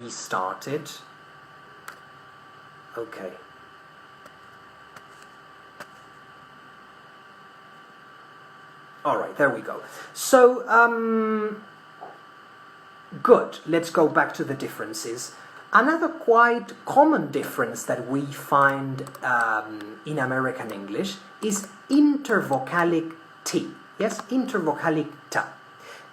We started. Okay. Alright, there we go. So, good. Let's go back to the differences. Another quite common difference that we find in American English is intervocalic T. Yes, intervocalic T.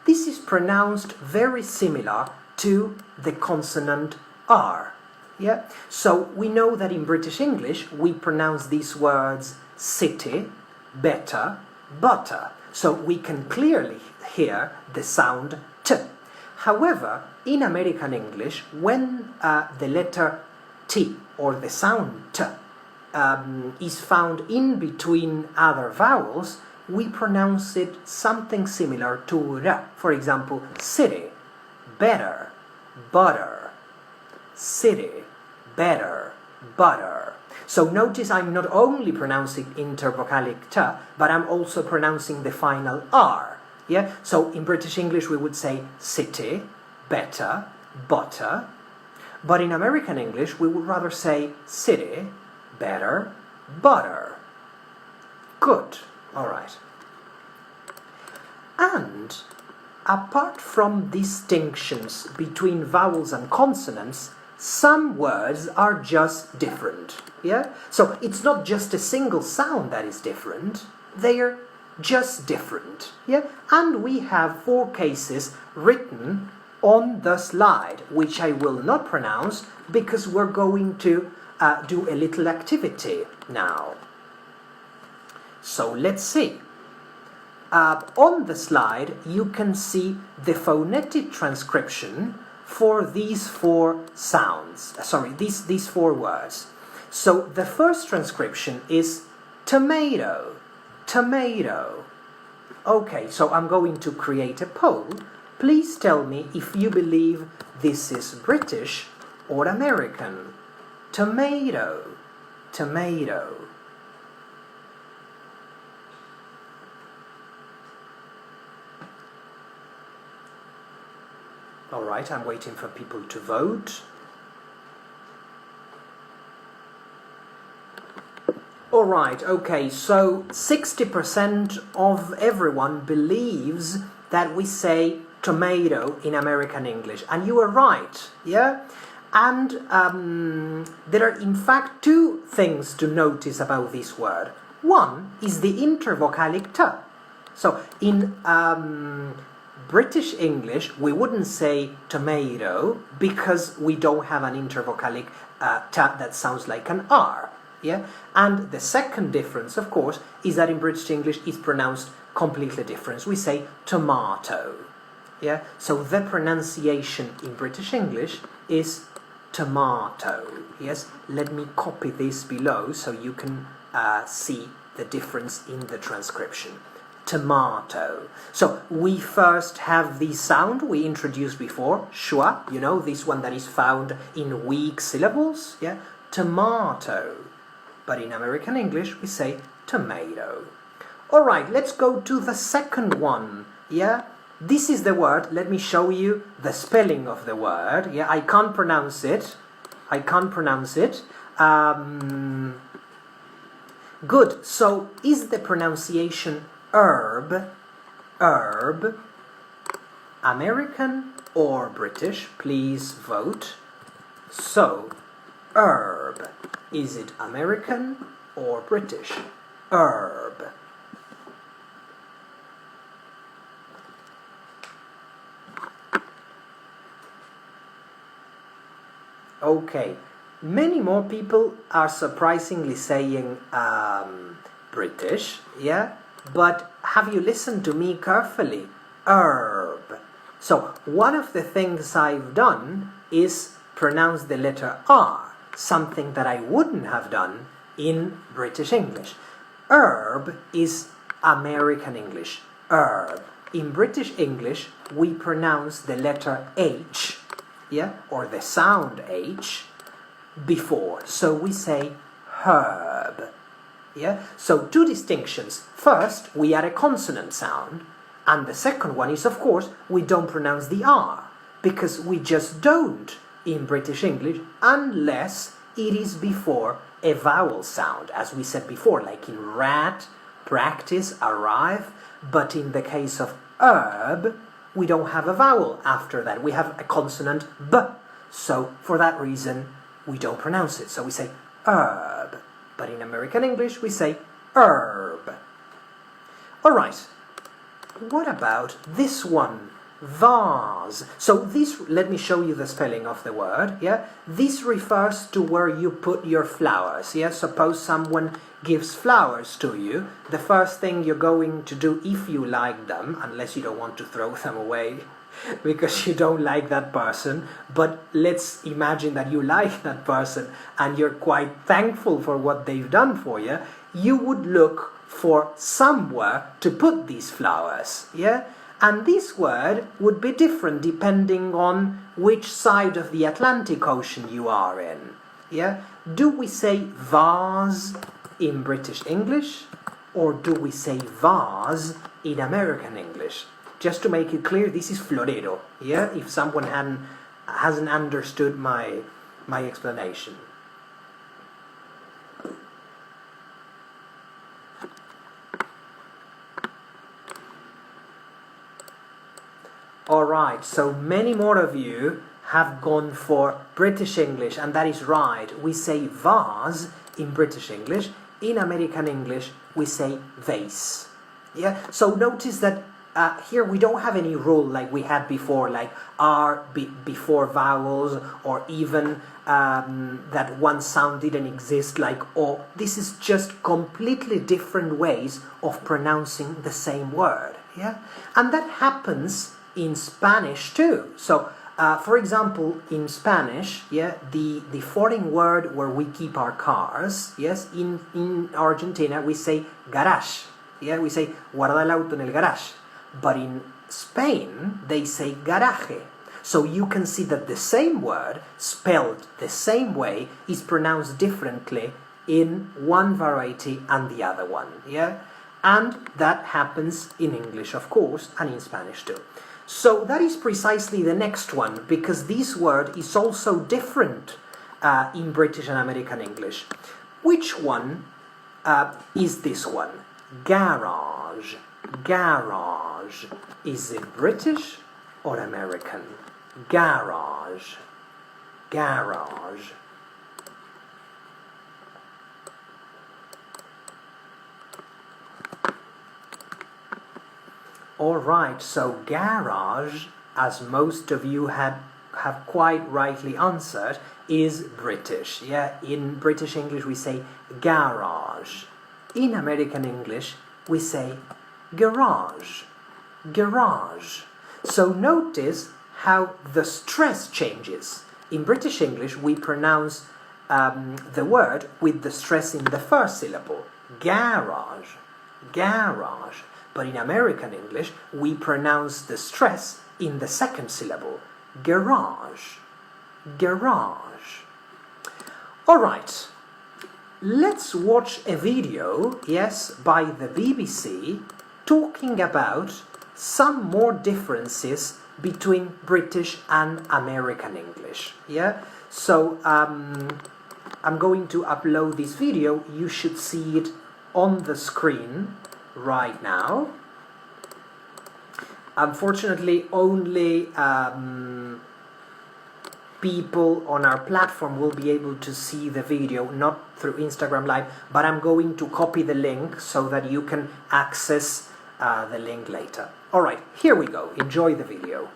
This is pronounced very similar to the consonant R. Yeah? So we know that in British English we pronounce these words city, better, butter. So we can clearly hear the sound T. However, in American English, when the letter T or the sound T is found in between other vowels, we pronounce it something similar to R. For example, city, better, butter, city, better, butter. So notice I'm not only pronouncing intervocalic T, but I'm also pronouncing the final R. Yeah? So in British English we would say city, better, butter. But in American English we would rather say city, better, butter. Good. All right. And apart from distinctions between vowels and consonants, some words are just different. Yeah? So it's not just a single sound that is different, they are just different. Yeah? And we have 4 cases written on the slide, which I will not pronounce because we're going to do a little activity now. So let's see. On the slide, you can see the phonetic transcription for these 4 sounds. These 4 words. So the first transcription is tomato, tomato. Okay, so I'm going to create a poll. Please tell me if you believe this is British or American. Tomato, tomato. Alright, I'm waiting for people to vote. Alright, okay, so 60% of everyone believes that we say tomato in American English. And you are right, yeah? And there are in fact 2 things to notice about this word. One is the intervocalic T. So in British English, we wouldn't say tomato because we don't have an intervocalic T that sounds like an R. Yeah? And the second difference, of course, is that in British English it's pronounced completely different. We say tomato. Yeah? So the pronunciation in British English is tomato. Yes? Let me copy this below so you can see the difference in the transcription. Tomato. So we first have the sound we introduced before, schwa, you know, this one that is found in weak syllables, yeah? Tomato. But in American English we say tomato. Alright, let's go to the second one, yeah? This is the word, let me show you the spelling of the word, yeah? I can't pronounce it. Good, so is the pronunciation herb, American or British? Please vote. So, herb, is it American or British? Herb. Okay, many more people are surprisingly saying British, yeah? But have you listened to me carefully? Herb. So, one of the things I've done is pronounce the letter R, something that I wouldn't have done in British English. Herb is American English. Herb. In British English, we pronounce the letter H, yeah, or the sound H before. So we say herb. Yeah? So 2 distinctions. First, we add a consonant sound, and the second one is, of course, we don't pronounce the R, because we just don't in British English unless it is before a vowel sound, as we said before, like in rat, practice, arrive. But in the case of herb, we don't have a vowel after that. We have a consonant b. So for that reason, we don't pronounce it. So we say herb. But in American English, we say herb. All right. What about this one? Vase. So this, let me show you the spelling of the word. Yeah, this refers to where you put your flowers. Yeah, suppose someone gives flowers to you. The first thing you're going to do, if you like them, unless you don't want to throw them away because you don't like that person, but let's imagine that you like that person and you're quite thankful for what they've done for you, you would look for somewhere to put these flowers. Yeah. And this word would be different depending on which side of the Atlantic Ocean you are in. Yeah? Do we say vase in British English, or do we say vase in American English? Just to make it clear, this is florero. Yeah? If someone hasn't understood my explanation. Alright, so many more of you have gone for British English, and that is right. We say vase in British English. In American English, we say vase. Yeah, so notice that here we don't have any rule like we had before, like R before vowels, or even that one sound didn't exist like O. This is just completely different ways of pronouncing the same word. Yeah, and that happens in Spanish too. So, for example, in Spanish, yeah, the foreign word where we keep our cars, yes, in Argentina we say garage. Yeah, we say guarda el auto en el garage. But in Spain they say garaje. So you can see that the same word, spelled the same way, is pronounced differently in one variety and the other one. Yeah, and that happens in English, of course, and in Spanish too. So that is precisely the next one, because this word is also different in British and American English. Which one is this one? Garage. Garage. Is it British or American? Garage. Garage. Alright, so garage, as most of you have quite rightly answered, is British. Yeah, in British English we say garage. In American English we say garage. Garage. So notice how the stress changes. In British English we pronounce the word with the stress in the first syllable. Garage. Garage. But in American English, we pronounce the stress in the second syllable. Garage. Garage. Alright, let's watch a video, yes, by the BBC, talking about some more differences between British and American English. Yeah? So, I'm going to upload this video. You should see it on the screen right now. Unfortunately, only people on our platform will be able to see the video, not through Instagram Live, but I'm going to copy the link so that you can access the link later. Alright, here we go. Enjoy the video.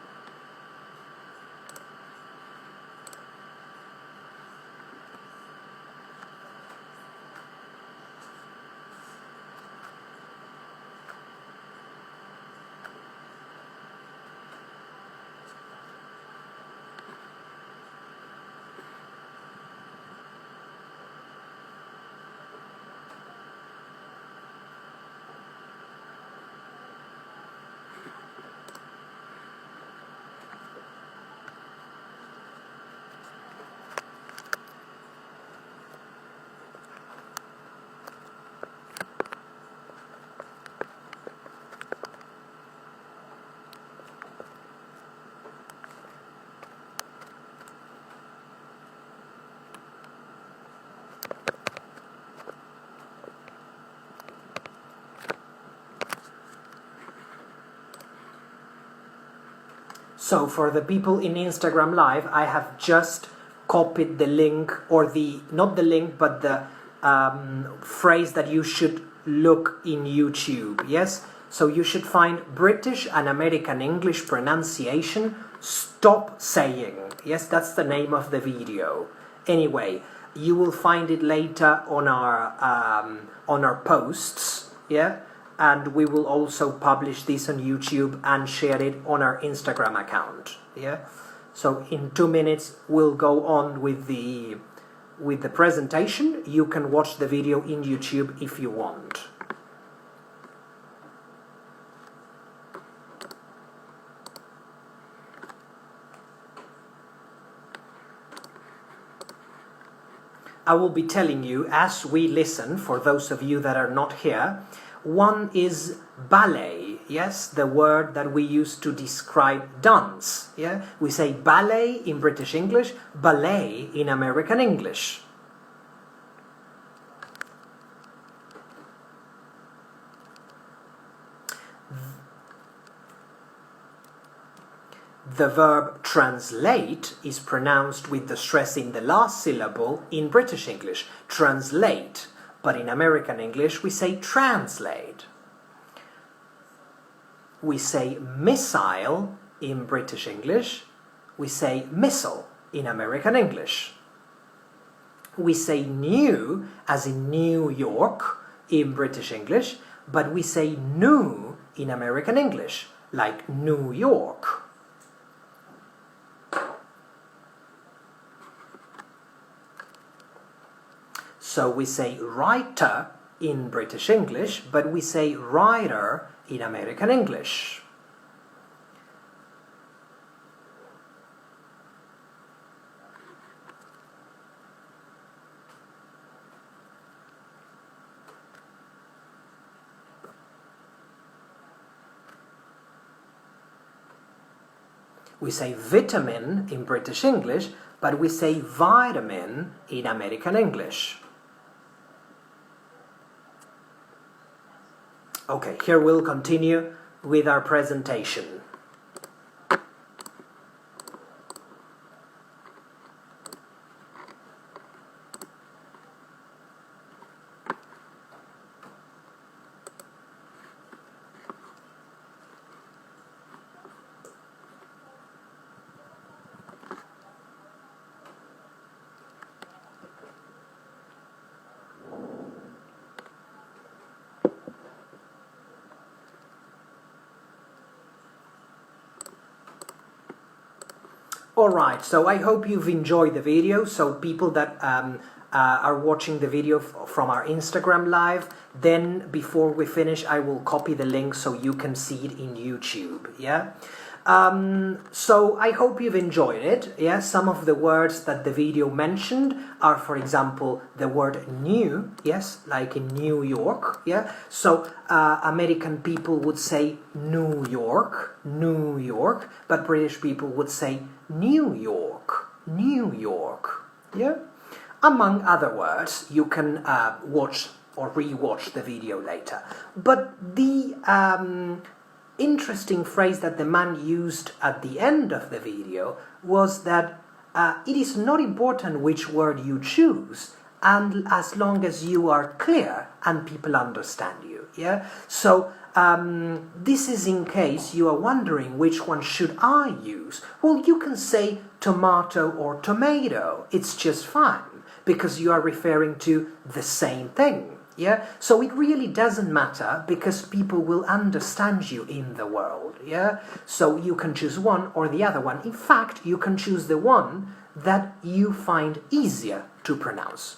So for the people in Instagram Live, I have just copied the link, or not the link, but the phrase that you should look in YouTube, yes? So you should find British and American English pronunciation, stop saying. Yes, that's the name of the video. Anyway, you will find it later on our posts, yeah? And we will also publish this on YouTube and share it on our Instagram account, yeah? So in 2 minutes we'll go on with the presentation. You can watch the video in YouTube if you want. I will be telling you as we listen, for those of you that are not here. One is ballet, yes, the word that we use to describe dance, yeah? We say ballet in British English, ballet in American English. The verb translate is pronounced with the stress in the last syllable in British English, translate. But in American English, we say translate. We say missile in British English. We say missile in American English. We say new, as in New York, in British English, but we say new in American English, like New York. So we say writer in British English, but we say writer in American English. We say vitamin in British English, but we say vitamin in American English. Okay, here we'll continue with our presentation. Alright, so I hope you've enjoyed the video. So people that are watching the video from our Instagram Live, then before we finish I will copy the link so you can see it in YouTube, yeah? So I hope you've enjoyed it, yeah? Some of the words that the video mentioned are, for example, the word new, yes, like in New York, yeah? So American people would say New York, but British people would say New York, yeah? Among other words, you can watch or re-watch the video later. But the interesting phrase that the man used at the end of the video was that it is not important which word you choose, and as long as you are clear and people understand you, yeah? So this is in case you are wondering which one should I use. Well, you can say tomato or tomato, it's just fine, because you are referring to the same thing. Yeah, so it really doesn't matter because people will understand you in the world, yeah? So you can choose one or the other one. In fact, you can choose the one that you find easier to pronounce.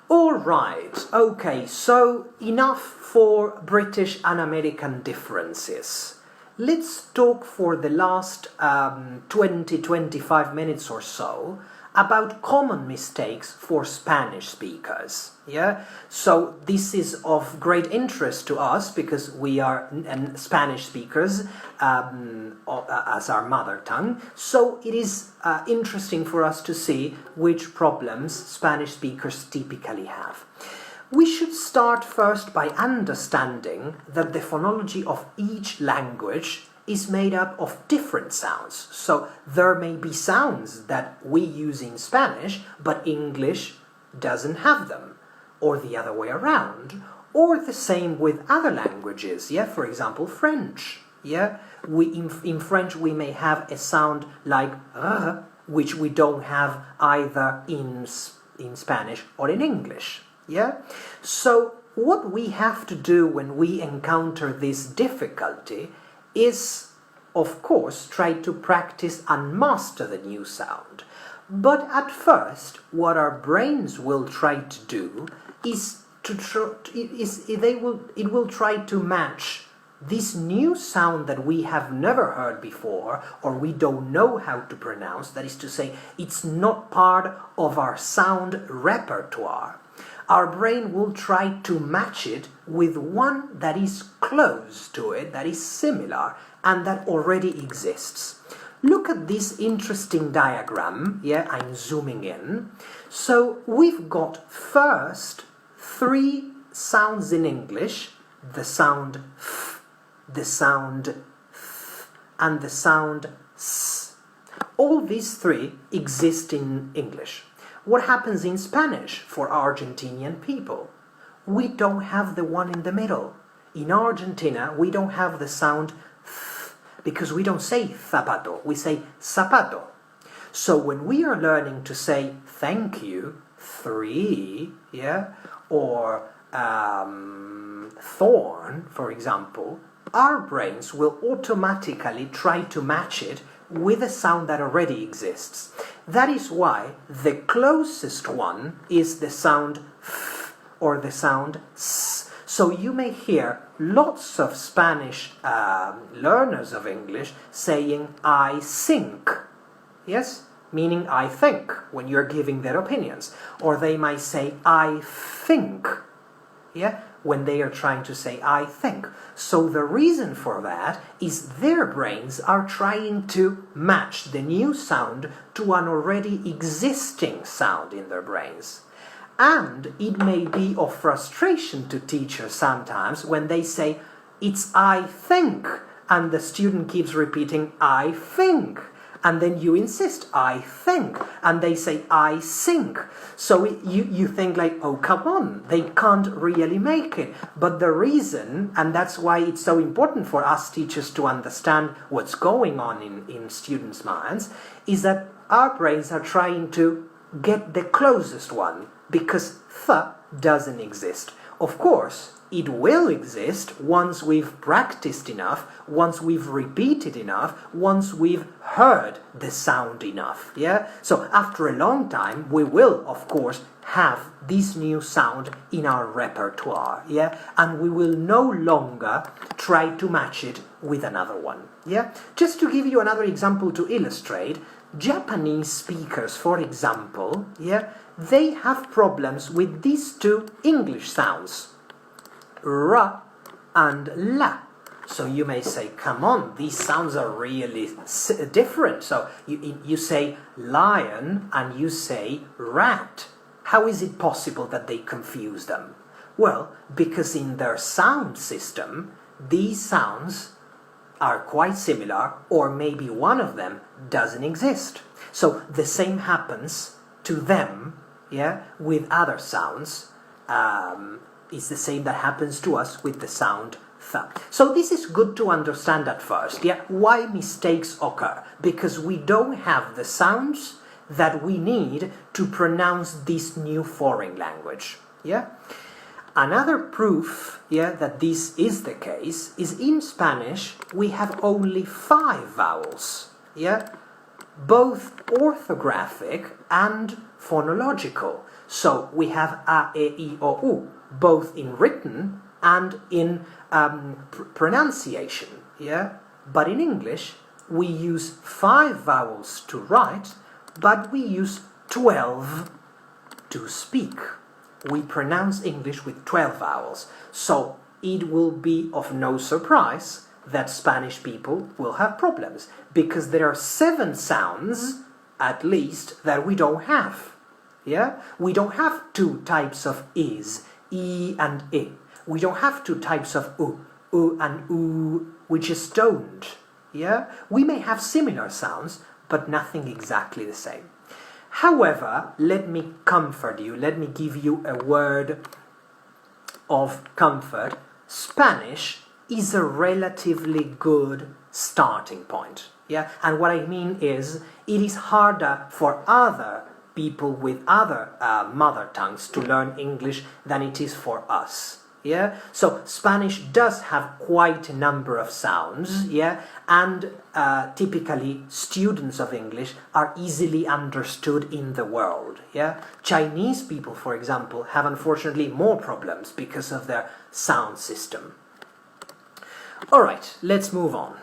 Alright, okay, so enough for British and American differences. Let's talk for the last 20-25 minutes or so about common mistakes for Spanish speakers, yeah? So this is of great interest to us because we are Spanish speakers as our mother tongue. So it is interesting for us to see which problems Spanish speakers typically have. We should start first by understanding that the phonology of each language is made up of different sounds. So there may be sounds that we use in Spanish, but English doesn't have them, or the other way around, or the same with other languages. Yeah, for example, French. Yeah, in French we may have a sound like which we don't have either in Spanish or in English. Yeah, so what we have to do when we encounter this difficulty is, of course, try to practice and master the new sound. But at first, what our brains will try to do is it will try to match this new sound that we have never heard before, or we don't know how to pronounce. That is to say, it's not part of our sound repertoire. Our brain will try to match it with one that is close to it, that is similar, and that already exists. Look at this interesting diagram. Yeah, I'm zooming in. So we've got first 3 sounds in English: the sound f, the sound th, and the sound s. All these 3 exist in English. What happens in Spanish for Argentinian people? We don't have the one in the middle. In Argentina, we don't have the sound th, because we don't say zapato, we say zapato. So when we are learning to say thank you, 3, yeah, or thorn, for example, our brains will automatically try to match it with a sound that already exists. That is why the closest one is the sound f or the sound s. So you may hear lots of Spanish learners of English saying I think, yes, meaning I think when you're giving their opinions. Or they might say I think, yeah, when they are trying to say I think. So the reason for that is their brains are trying to match the new sound to an already existing sound in their brains. And it may be of frustration to teachers sometimes when they say it's I think, and the student keeps repeating I think. And then you insist, I think, and they say, I think. So you think like, oh, come on, they can't really make it. But the reason, and that's why it's so important for us teachers to understand what's going on in students' minds, is that our brains are trying to get the closest one, because th doesn't exist. Of course, it will exist once we've practiced enough, once we've repeated enough, once we've heard the sound enough, yeah? So after a long time, we will, of course, have this new sound in our repertoire, yeah? And we will no longer try to match it with another one, yeah? Just to give you another example to illustrate, Japanese speakers, for example, yeah, they have problems with these 2 English sounds, ra and la. So you may say, come on, these sounds are really different. So you say lion and you say rat. How is it possible that they confuse them? Well, because in their sound system, these sounds are quite similar, or maybe one of them doesn't exist. So the same happens to them, yeah, with other sounds. It's the same that happens to us with the sound th. So this is good to understand at first, yeah, why mistakes occur. Because we don't have the sounds that we need to pronounce this new foreign language, yeah. Another proof, yeah, that this is the case is in Spanish we have only 5 vowels, yeah, both orthographic and phonological. So we have a, e, I, o, u, both in written and in pronunciation, yeah. But in English we use 5 vowels to write, but we use 12 to speak. We pronounce English with 12 vowels, so it will be of no surprise that Spanish people will have problems, because there are 7 sounds, at least, that we don't have. Yeah? We don't have 2 types of is, e and I. We don't have 2 types of u and u. We just don't. Yeah? We may have similar sounds, but nothing exactly the same. However, let me comfort you, let me give you a word of comfort. Spanish is a relatively good starting point. Yeah? And what I mean is, it is harder for other people with other mother tongues to learn English than it is for us. Yeah, so Spanish does have quite a number of sounds, yeah, and typically students of English are easily understood in the world, yeah. Chinese people, for example, have unfortunately more problems because of their sound system. All right, let's move on.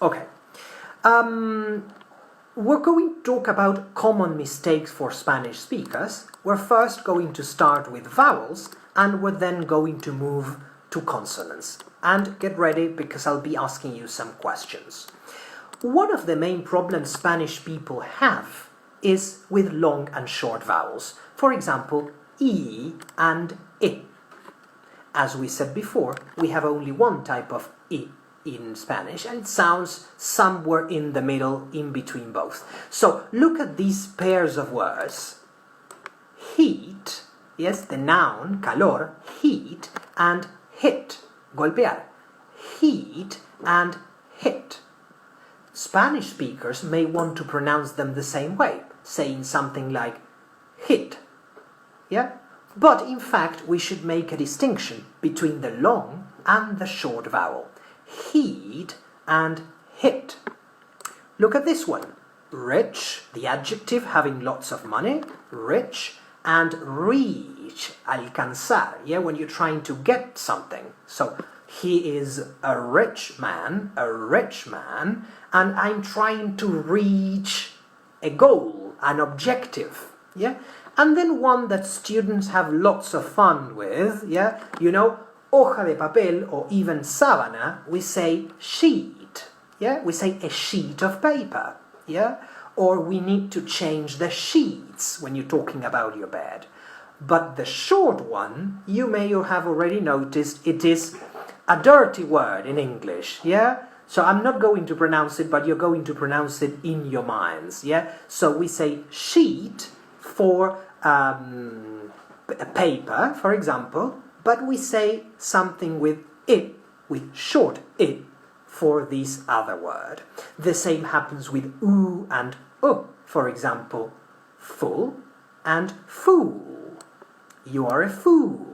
Okay, we're going to talk about common mistakes for Spanish speakers. We're first going to start with vowels, and we're then going to move to consonants. And get ready, because I'll be asking you some questions. One of the main problems Spanish people have is with long and short vowels. For example, I and I. As we said before, we have only one type of I in Spanish, and it sounds somewhere in the middle, in between both. So look at these pairs of words. Heat, yes, the noun, calor, heat, and hit, golpear. Heat and hit. Spanish speakers may want to pronounce them the same way, saying something like hit, yeah? But in fact, we should make a distinction between the long and the short vowel. Heat and hit. Look at this one. Rich, the adjective having lots of money, rich, and reach, alcanzar, yeah, when you're trying to get something. So he is a rich man, and I'm trying to reach a goal, an objective, yeah? And then one that students have lots of fun with, yeah, you know, hoja de papel, or even sábana, we say sheet, yeah, we say a sheet of paper, yeah, or we need to change the sheets when you're talking about your bed. But the short one, you may have already noticed, it is a dirty word in English, yeah? So I'm not going to pronounce it, but you're going to pronounce it in your minds, yeah? So we say sheet for paper, for example, but we say something with it, with short it, for this other word. The same happens with oo and o. For example, full and fool. You are a fool,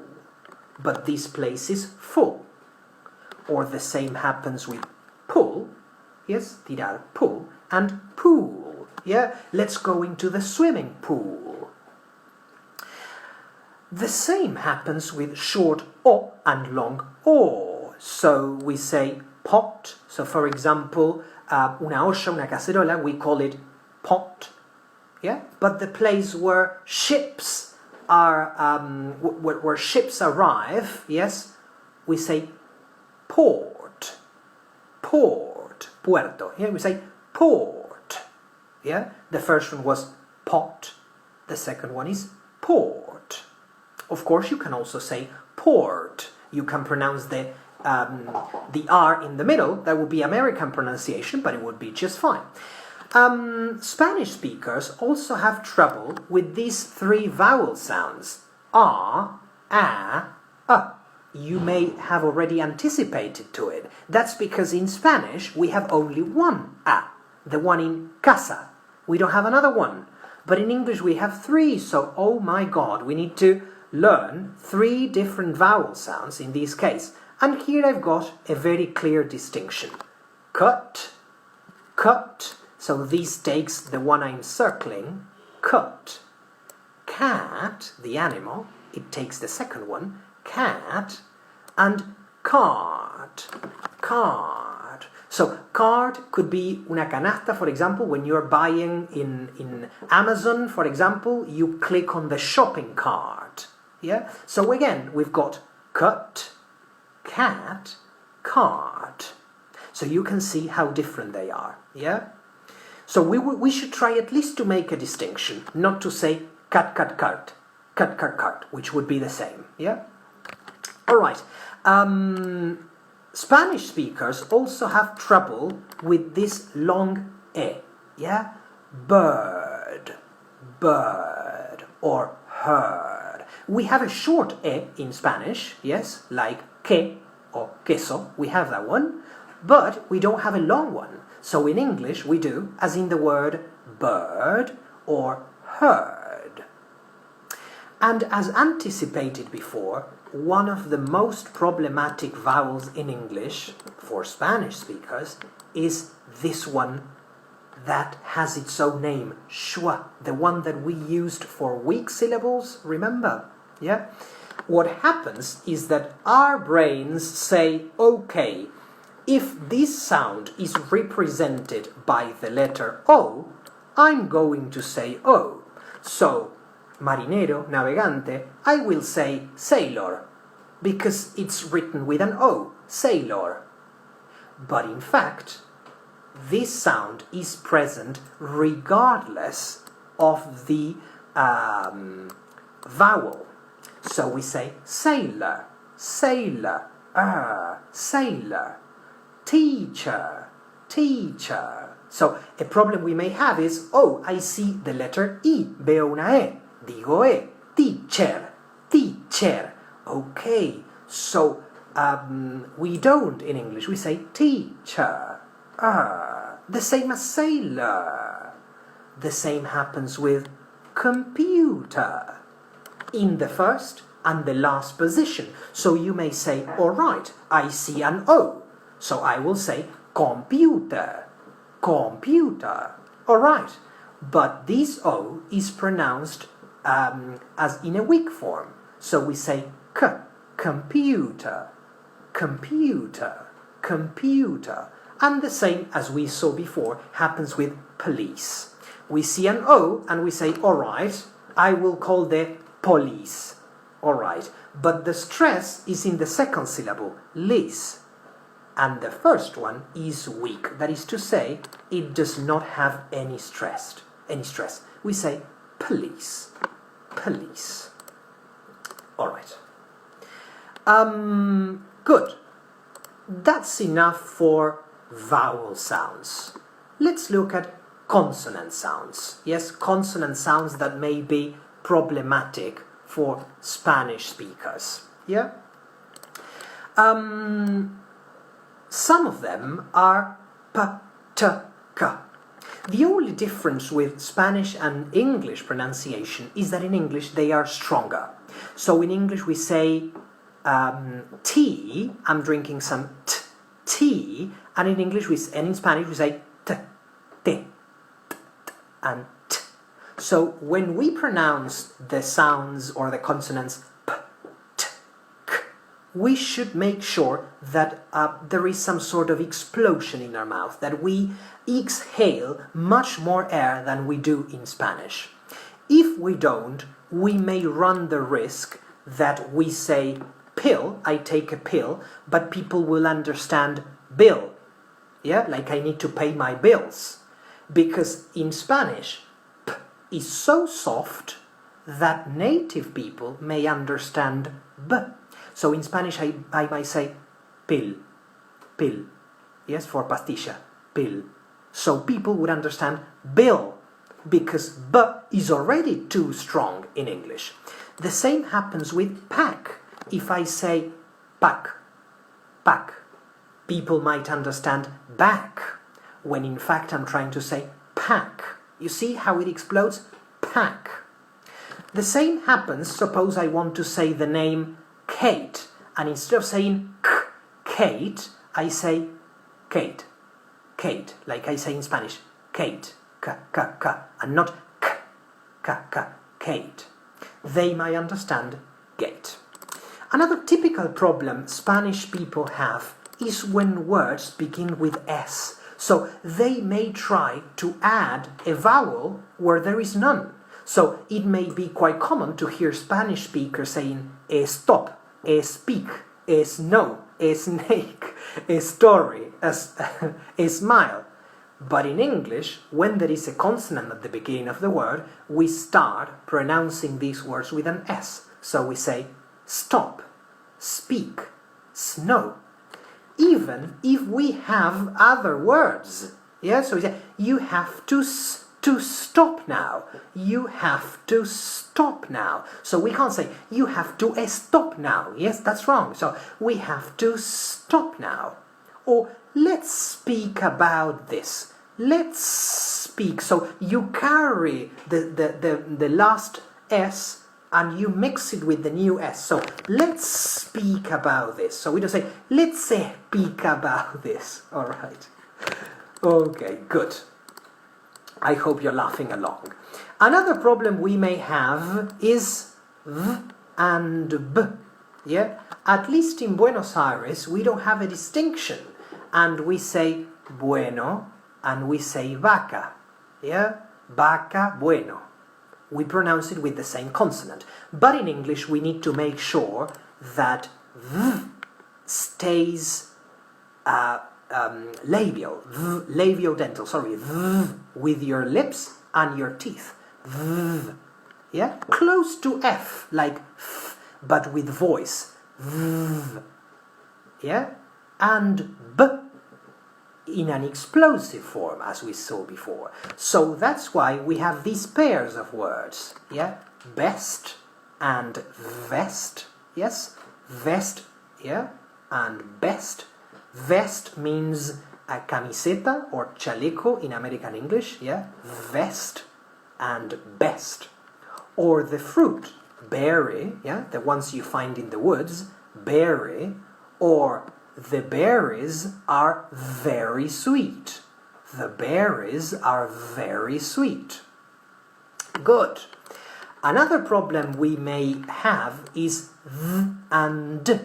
but this place is full. Or the same happens with pull, yes, tirar, pull, and pool, yeah, let's go into the swimming pool. The same happens with short o and long o. So we say pot. So for example, una olla, una cacerola, we call it pot. Yeah? But the place where ships are, where ships arrive, yes, we say port. Port. Puerto. Yeah? We say port. Yeah? The first one was pot. The second one is port. Of course, you can also say port. You can pronounce the R in the middle. That would be American pronunciation, but it would be just fine. Spanish speakers also have trouble with these three vowel sounds. A, You may have already anticipated to it. That's because in Spanish we have only one A, the one in casa. We don't have another one. But in English we have three, so oh my God, we need to learn three different vowel sounds in this case. And here I've got a very clear distinction. Cut, cut. So this takes the one I'm circling, cut. Cat, the animal, it takes the second one, cat. And card, card. So card could be una canasta, for example, when you're buying in Amazon, for example, you click on the shopping cart. Yeah? So again, we've got cut, cat, card. So you can see how different they are. Yeah? So we should try at least to make a distinction, not to say cut, cut, cut, cut, cut, cut, which would be the same. Yeah? All right. Spanish speakers also have trouble with this long e, yeah? Bird, bird, or herd. We have a short e in Spanish, yes, like que or queso, we have that one, but we don't have a long one. So in English we do, as in the word bird or herd. And as anticipated before, one of the most problematic vowels in English for Spanish speakers is this one that has its own name, schwa, the one that we used for weak syllables, remember? Yeah? What happens is that our brains say, okay, if this sound is represented by the letter O, I'm going to say O. So, marinero, navegante, I will say sailor, because it's written with an O, sailor. But in fact, this sound is present regardless of the vowel. So we say sailor, sailor, sailor, teacher, teacher. So a problem we may have is, oh, I see the letter I, veo una E, digo E, teacher, teacher. Okay, so we don't in English, we say teacher, the same as sailor. The same happens with computer, in the first and the last position. So you may say, all right, I see an O, so I will say computer, computer. All right, but this O is pronounced as in a weak form. So we say computer, computer, computer. And the same as we saw before happens with police. We see an O and we say, all right, I will call the police. All right, but the stress is in the second syllable, lis. And the first one is weak. That is to say, it does not have any stress. We say police, police. All right. Good. That's enough for vowel sounds. Let's look at consonant sounds. Yes, consonant sounds that may be problematic for Spanish speakers. Yeah? Some of them are p, t, k. The only difference with Spanish and English pronunciation is that in English they are stronger. So in English we say tea, I'm drinking some tea, and in English and in Spanish we say t, and t. So when we pronounce the sounds or the consonants p, t, k, we should make sure that there is some sort of explosion in our mouth, that we exhale much more air than we do in Spanish. If we don't, we may run the risk that we say pill, I take a pill, but people will understand bill. Yeah, like I need to pay my bills. Because in Spanish, p is so soft that native people may understand b. So in Spanish I might say pill, pill. Yes, for pastilla, pill. So people would understand bill, because b is already too strong in English. The same happens with pack. If I say pack, pack, people might understand back, when in fact I'm trying to say pack. You see how it explodes? Pack. The same happens, suppose I want to say the name Kate, and instead of saying k, Kate, I say Kate, Kate, like I say in Spanish, Kate, k, k, k, and not k, k, k, Kate. They might understand gate. Another typical problem Spanish people have is when words begin with S. So they may try to add a vowel where there is none. So it may be quite common to hear Spanish speakers saying stop, speak, snow, snake, story, smile. But in English, when there is a consonant at the beginning of the word, we start pronouncing these words with an S. So we say stop, speak, snow. even if we have other words. Yeah, so we say, you have to stop now. You have to stop now. So we can't say, you have to stop now. Yes, that's wrong. So we have to stop now. Or let's speak about this. Let's speak. So you carry the last S and you mix it with the new S. So let's speak about this. So we don't say, let's speak about this. All right. Okay, good. I hope you're laughing along. Another problem we may have is V and B. Yeah? At least in Buenos Aires, we don't have a distinction. And we say bueno and we say vaca. Yeah? Vaca, bueno. We pronounce it with the same consonant. But in English, we need to make sure that V stays labial, labiodental, sorry, V, with your lips and your teeth. V, yeah? Close to F, like F, but with voice. V, yeah? And B in an explosive form, as we saw before. So that's why we have these pairs of words, yeah? Best and vest, yes? Vest, yeah? And best. Vest means a camiseta or chaleco in American English, yeah? Vest and best. Or the fruit, berry, yeah? The ones you find in the woods, berry, or the berries are very sweet. The berries are very sweet. Good. Another problem we may have is th and d.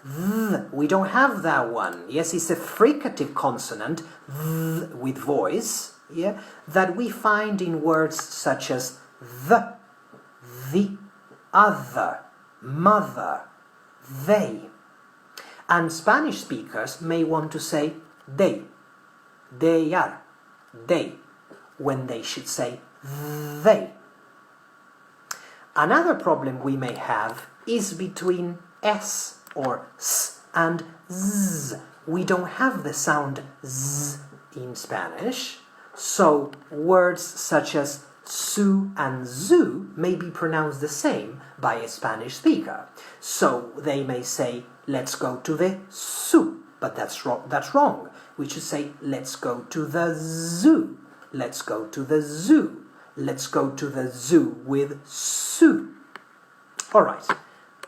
Th. We don't have that one. Yes, it's a fricative consonant th with voice, yeah, that we find in words such as the, other, mother, they. And Spanish speakers may want to say they are, they, when they should say they. Another problem we may have is between S or S and Z. We don't have the sound Z in Spanish, so words such as su and zu may be pronounced the same by a Spanish speaker. So they may say, let's go to the zoo, but that's wrong. We should say, let's go to the zoo. Let's go to the zoo. Let's go to the zoo with su. All right.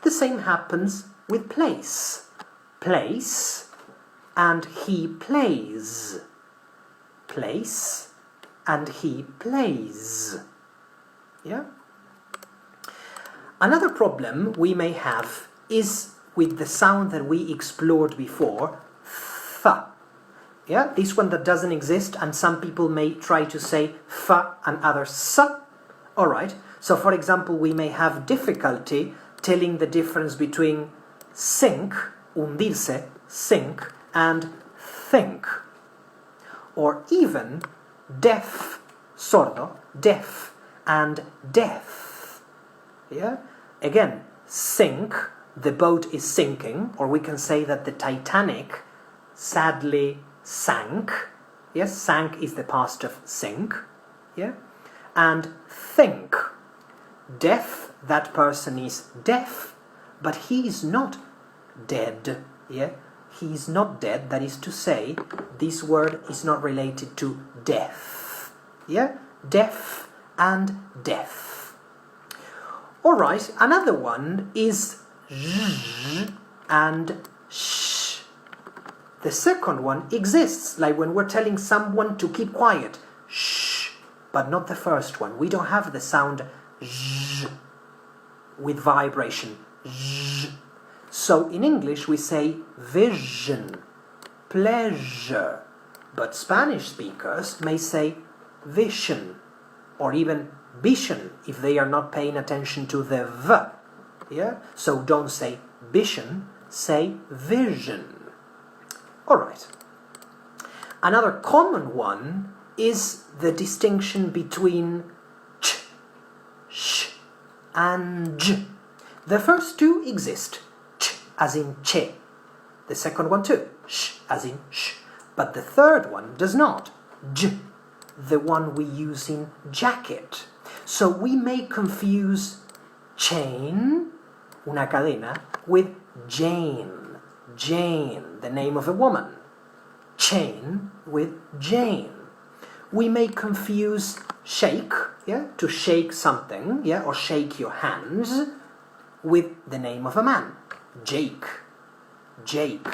The same happens with place. Place and he plays. Place and he plays. Yeah? Another problem we may have is with the sound that we explored before, th. Yeah, this one that doesn't exist, and some people may try to say th and others s. All right. So, for example, we may have difficulty telling the difference between sink, hundirse, sink, and think. Or even deaf, sordo, deaf, and death. Yeah? Again, sink, the boat is sinking, or we can say that the Titanic sadly sank. Yes, sank is the past of sink. Yeah? And think. Deaf, that person is deaf, but he is not dead. Yeah? He is not dead, that is to say, this word is not related to death. Yeah? Deaf and death. Alright, another one is zh and sh. The second one exists, like when we're telling someone to keep quiet. Shh. But not the first one. We don't have the sound zh with vibration. Zh. So in English we say vision, pleasure. But Spanish speakers may say vision, or even vision if they are not paying attention to the v. Yeah? So don't say vision, say vision. Alright. Another common one is the distinction between ch, sh, and j. The first two exist, ch as in che, The second one too. Sh, as in sh. But the third one does not. J, the one we use in jacket. So we may confuse chain, una cadena, with Jane. Jane, the name of a woman. Chain with Jane. We may confuse shake, to shake something, or shake your hands, with the name of a man. Jake. Jake.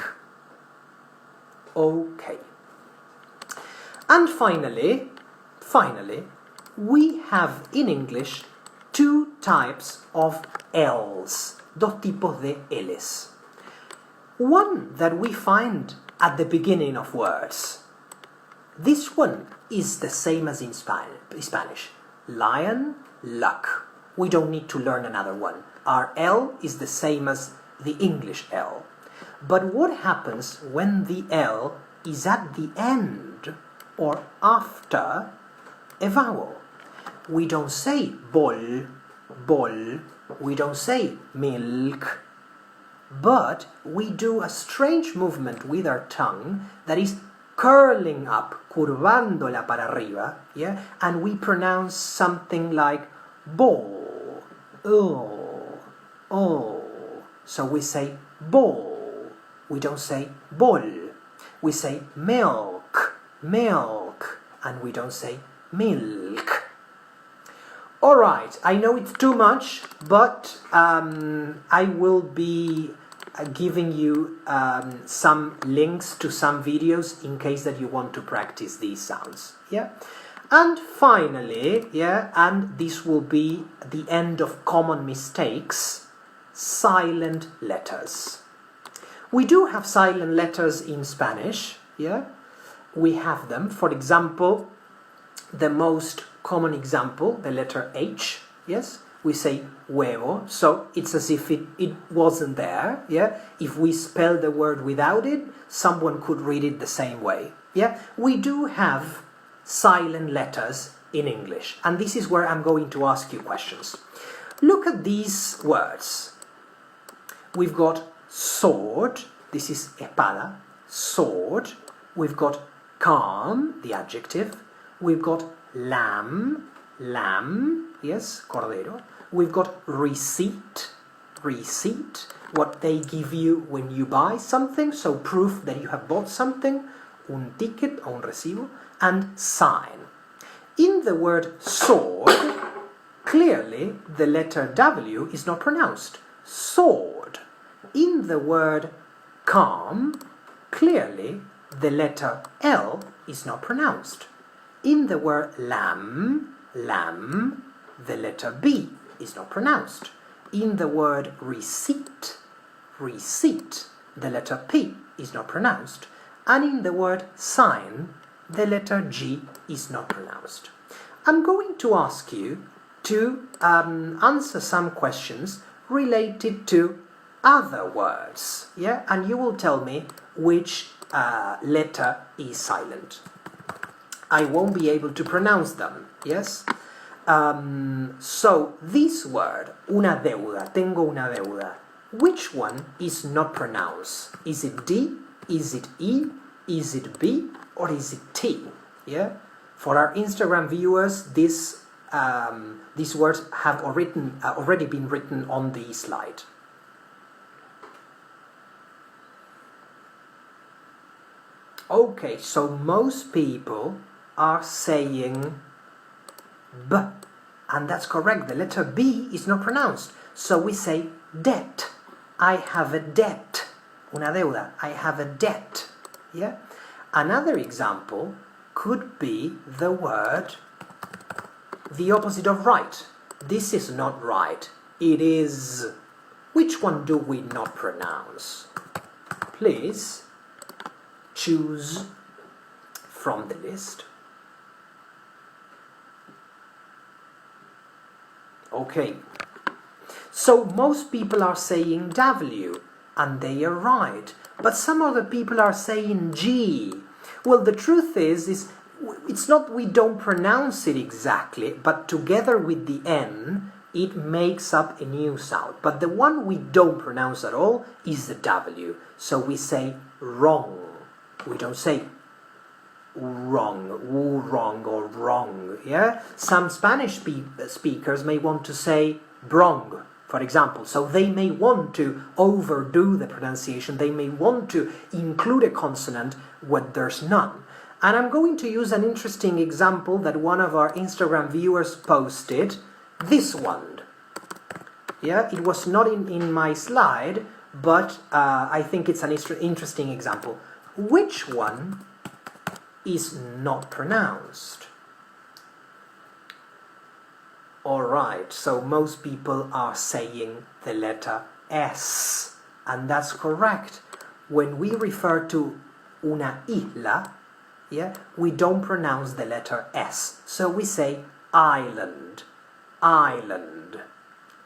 Okay. And finally, we have in English two types of L's. Dos tipos de L's. One that we find at the beginning of words. This one is the same as in Spanish. Lion, luck. We don't need to learn another one. Our L is the same as the English L. But what happens when the L is at the end or after a vowel? We don't say bol, bol. We don't say milk. But we do a strange movement with our tongue that is curling up, curvándola para arriba, and we pronounce something like ball, oh. So we say ball. We don't say bol. We say milk, milk, and we don't say milk. All right, I know it's too much, but I will be giving you some links to some videos in case that you want to practice these sounds. And finally, and this will be the end of common mistakes, silent letters. We do have silent letters in Spanish, we have them. For example, the most common example, the letter H, we say huevo, so it's as if it wasn't there, If we spell the word without it, someone could read it the same way, We do have silent letters in English, and this is where I'm going to ask you questions. Look at these words. We've got sword, this is espada, sword. We've got calm, the adjective. We've got lamb, lamb, cordero. We've got receipt, receipt, what they give you when you buy something, so proof that you have bought something, un ticket o un recibo, and sign. In the word sword, clearly the letter W is not pronounced. Sword. In the word calm, clearly the letter L is not pronounced. In the word lamb, lamb, the letter B is not pronounced. In the word receipt, receipt, the letter P is not pronounced. And in the word sign, the letter G is not pronounced. I'm going to ask you to answer some questions related to other words, and you will tell me which letter is silent. I won't be able to pronounce them, So this word, una deuda, tengo una deuda, which one is not pronounced? Is it D? Is it E? Is it B? Or is it T? For our Instagram viewers, these words have already been written on the slide. Okay, so most people are saying B, and that's correct. The letter B is not pronounced, so we say debt. I have a debt. Una deuda. I have a debt. Another example could be the word, the opposite of right. This is not right. It is. Which one do we not pronounce? Please choose from the list. Okay. So most people are saying W, and they are right. But some other people are saying G. Well, the truth is it's not we don't pronounce it exactly, but together with the N, it makes up a new sound. But the one we don't pronounce at all is the W. So we say wrong. We don't say wrong, or wrong. Yeah? Some Spanish speakers may want to say brong, for example. So they may want to overdo the pronunciation. They may want to include a consonant when there's none. And I'm going to use an interesting example that one of our Instagram viewers posted. This one. Yeah, it was not in my slide, but I think it's an interesting example. Which one is not pronounced? Alright, so most people are saying the letter S, and that's correct. When we refer to una isla, yeah, we don't pronounce the letter S, so we say island, island,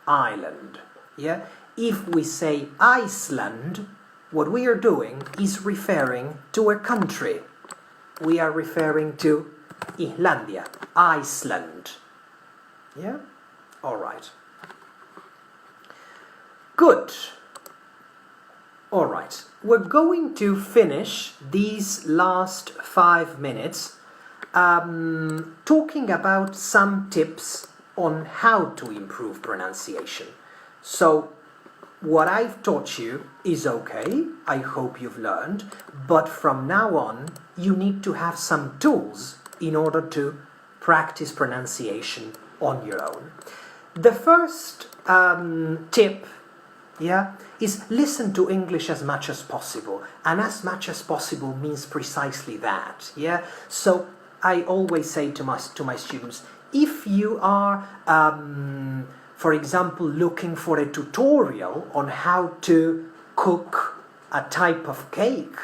island. Yeah? If we say Iceland, what we are doing is referring to a country. We are referring to Islandia, Iceland. Yeah? All right. Good. All right. We're going to finish these last 5 minutes talking about some tips on how to improve pronunciation. So, what I've taught you is okay, I hope you've learned, but from now on, you need to have some tools in order to practice pronunciation on your own. The first tip, yeah, is listen to English as much as possible, and as much as possible means precisely that, yeah? So, I always say to my students, if you are, for example, looking for a tutorial on how to cook a type of cake,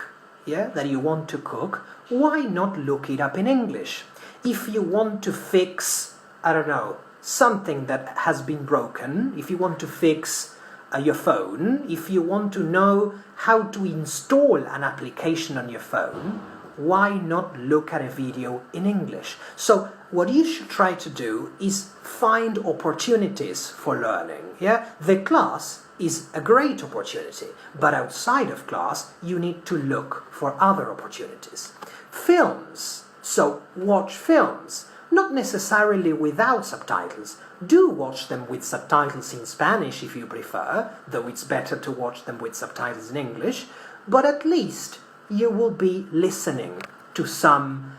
yeah, that you want to cook, why not look it up in English? If you want to fix, I don't know, something that has been broken, if you want to fix your phone, if you want to know how to install an application on your phone, why not look at a video in English? So what you should try to do is find opportunities for learning. Yeah, the class is a great opportunity, but outside of class you need to look for other opportunities. Films. So watch films, not necessarily without subtitles. Do watch them with subtitles in Spanish if you prefer, though it's better to watch them with subtitles in English, but at least you will be listening to some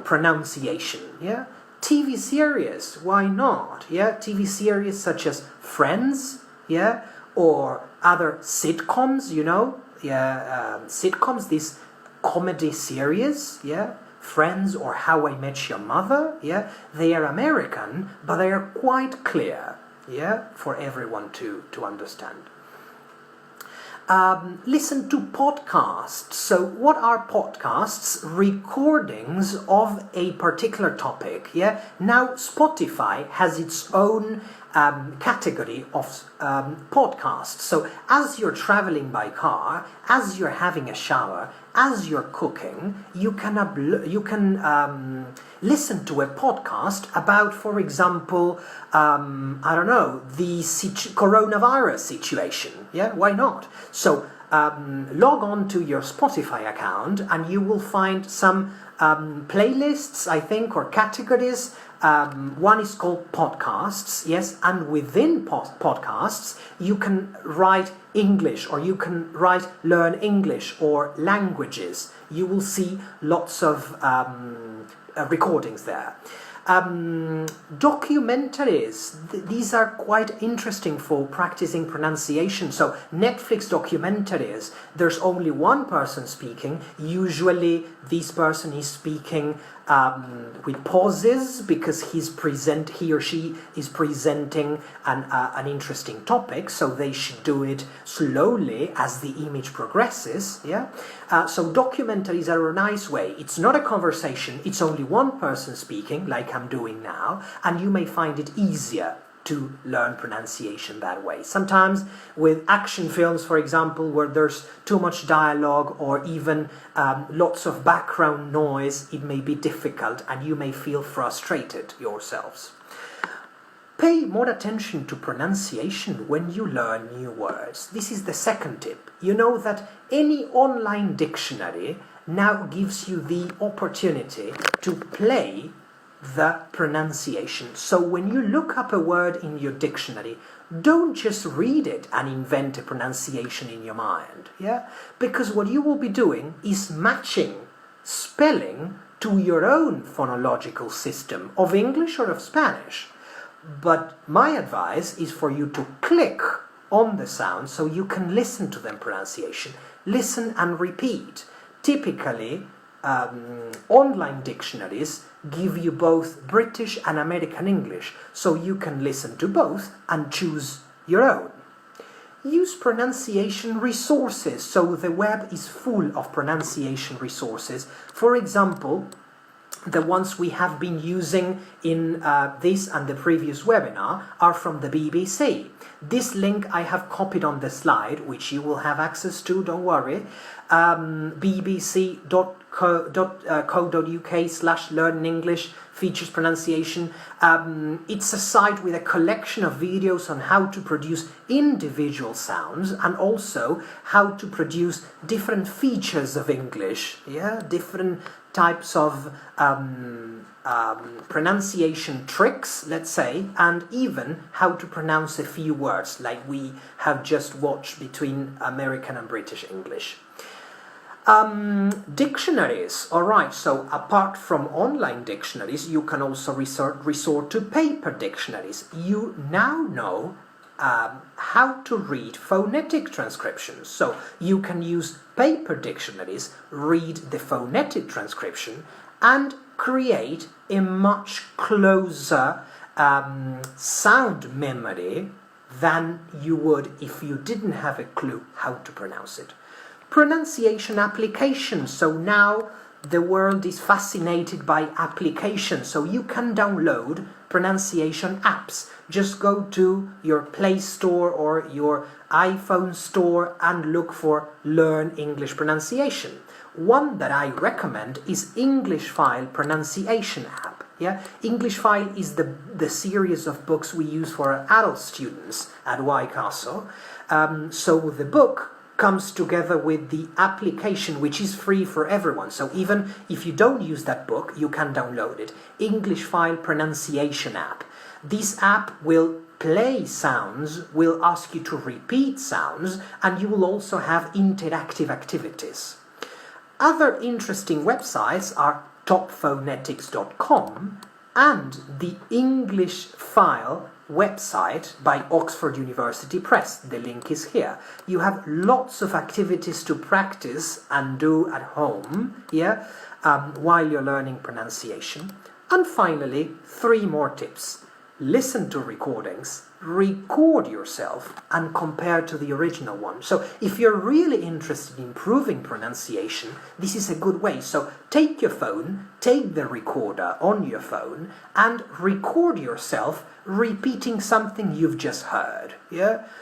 pronunciation, yeah? TV series, why not, yeah? TV series such as Friends, yeah? Or other sitcoms, you know? Yeah, sitcoms, these comedy series, yeah? Friends or How I Met Your Mother, yeah? They are American, but they are quite clear, yeah? For everyone to understand. Listen to podcasts. So what are podcasts? Recordings of a particular topic. Yeah. Now Spotify has its own category of podcasts. So as you're traveling by car, as you're having a shower, as you're cooking, you can listen to a podcast about, for example, I don't know, the coronavirus situation. Yeah, why not? So log on to your Spotify account and you will find some playlists, I think, or categories. One is called podcasts, yes, and within podcasts you can write English, or you can write learn English or languages. You will see lots of recordings there. Documentaries, these are quite interesting for practicing pronunciation. So Netflix documentaries, there's only one person speaking. Usually this person is speaking with pauses because he or she is presenting an interesting topic, so they should do it slowly as the image progresses. Yeah. So documentaries are a nice way. It's not a conversation, it's only one person speaking, like I'm doing now, and you may find it easier to learn pronunciation that way. Sometimes with action films, for example, where there's too much dialogue or even lots of background noise, it may be difficult and you may feel frustrated yourselves. Pay more attention to pronunciation when you learn new words. This is the second tip. You know that any online dictionary now gives you the opportunity to play the pronunciation. So when you look up a word in your dictionary, don't just read it and invent a pronunciation in your mind, yeah? Because what you will be doing is matching spelling to your own phonological system of English or of Spanish. But my advice is for you to click on the sound so you can listen to them pronunciation. Listen and repeat. Typically, online dictionaries give you both British and American English, so you can listen to both and choose your own. Use pronunciation resources, so the web is full of pronunciation resources. For example, the ones we have been using in this and the previous webinar are from the BBC. This link I have copied on the slide, which you will have access to, don't worry. bbc.co.uk/learninenglish features pronunciation. It's a site with a collection of videos on how to produce individual sounds and also how to produce different features of English, different types of pronunciation tricks, let's say, and even how to pronounce a few words like we have just watched between American and British English. Dictionaries, alright, so apart from online dictionaries, you can also resort to paper dictionaries. You now know how to read phonetic transcriptions. So you can use paper dictionaries, read the phonetic transcription, and create a much closer sound memory than you would if you didn't have a clue how to pronounce it. Pronunciation applications. So now the world is fascinated by applications. So you can download pronunciation apps. Just go to your Play Store or your iPhone store and look for Learn English Pronunciation. One that I recommend is English File Pronunciation app. English File is the series of books we use for adult students at Y Castle. So the book comes together with the application, which is free for everyone. So even if you don't use that book, you can download it. English File Pronunciation app. This app will play sounds, will ask you to repeat sounds, and you will also have interactive activities. Other interesting websites are topphonetics.com and the English File website by Oxford University Press. The link is here. You have lots of activities to practice and do at home, while you're learning pronunciation. And finally, 3 more tips. Listen to recordings, record yourself, and compare to the original one. So if you're really interested in improving pronunciation, this is a good way. So take your phone, take the recorder on your phone, and record yourself repeating something you've just heard.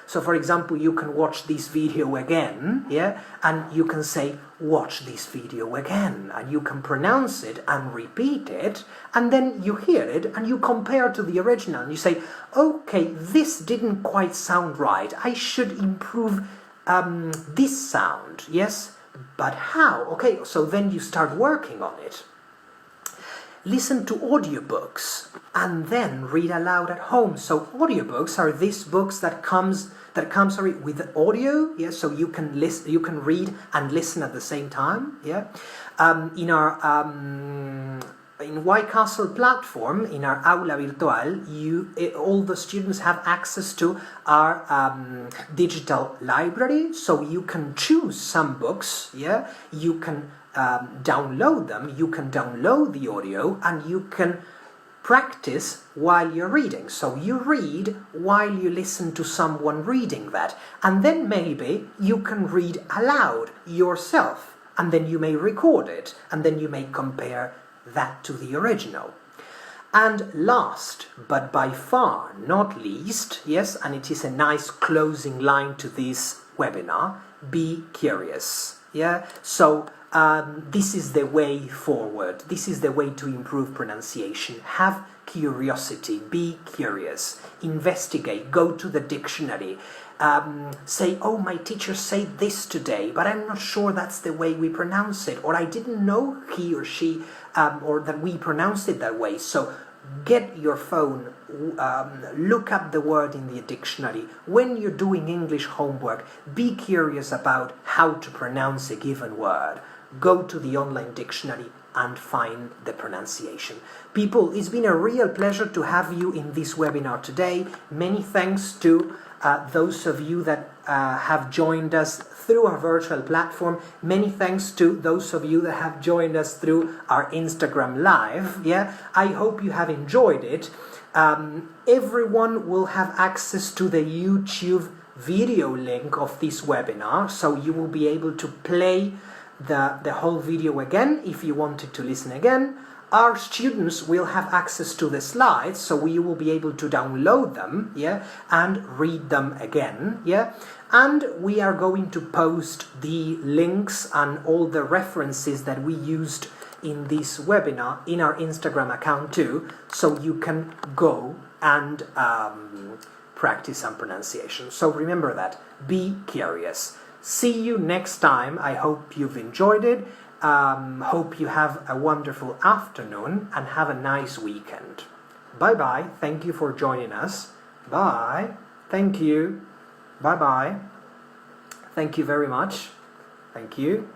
So for example, you can watch this video again, and you can say, watch this video again, and you can pronounce it and repeat it, and then you hear it and you compare to the original and you say, okay, this didn't quite sound right, I should improve this sound, but how? Okay, so then you start working on it. Listen to audiobooks and then read aloud at home. So audiobooks are these books that comes with audio, so you can read and listen at the same time. In our in Y Castle platform, in our Aula Virtual, all the students have access to our digital library, so you can choose some books, you can download them, you can download the audio, and you can practice while you're reading. So you read while you listen to someone reading that, and then maybe you can read aloud yourself, and then you may record it, and then you may compare that to the original. And last, but by far not least, and it is a nice closing line to this webinar, be curious. So this is the way forward. This is the way to improve pronunciation. Have curiosity. Be curious. Investigate. Go to the dictionary. Say, oh, my teacher said this today, but I'm not sure that's the way we pronounce it, or I didn't know he or she, or that we pronounce it that way. So get your phone, look up the word in the dictionary. When you're doing English homework, be curious about how to pronounce a given word. Go to the online dictionary and find the pronunciation. People, it's been a real pleasure to have you in this webinar today. Many thanks to those of you that have joined us through our virtual platform. Many thanks to those of you that have joined us through our Instagram Live. Yeah, I hope you have enjoyed it. Everyone will have access to the YouTube video link of this webinar, so you will be able to play the whole video again if you wanted to listen again. Our students will have access to the slides, so you will be able to download them, yeah, and read them again, yeah. And we are going to post the links and all the references that we used in this webinar in our Instagram account too, so you can go and practice some pronunciation. So remember that. Be curious. See you next time. I hope you've enjoyed it. Hope you have a wonderful afternoon and have a nice weekend. Bye-bye. Thank you for joining us. Bye. Thank you. Bye-bye. Thank you very much. Thank you.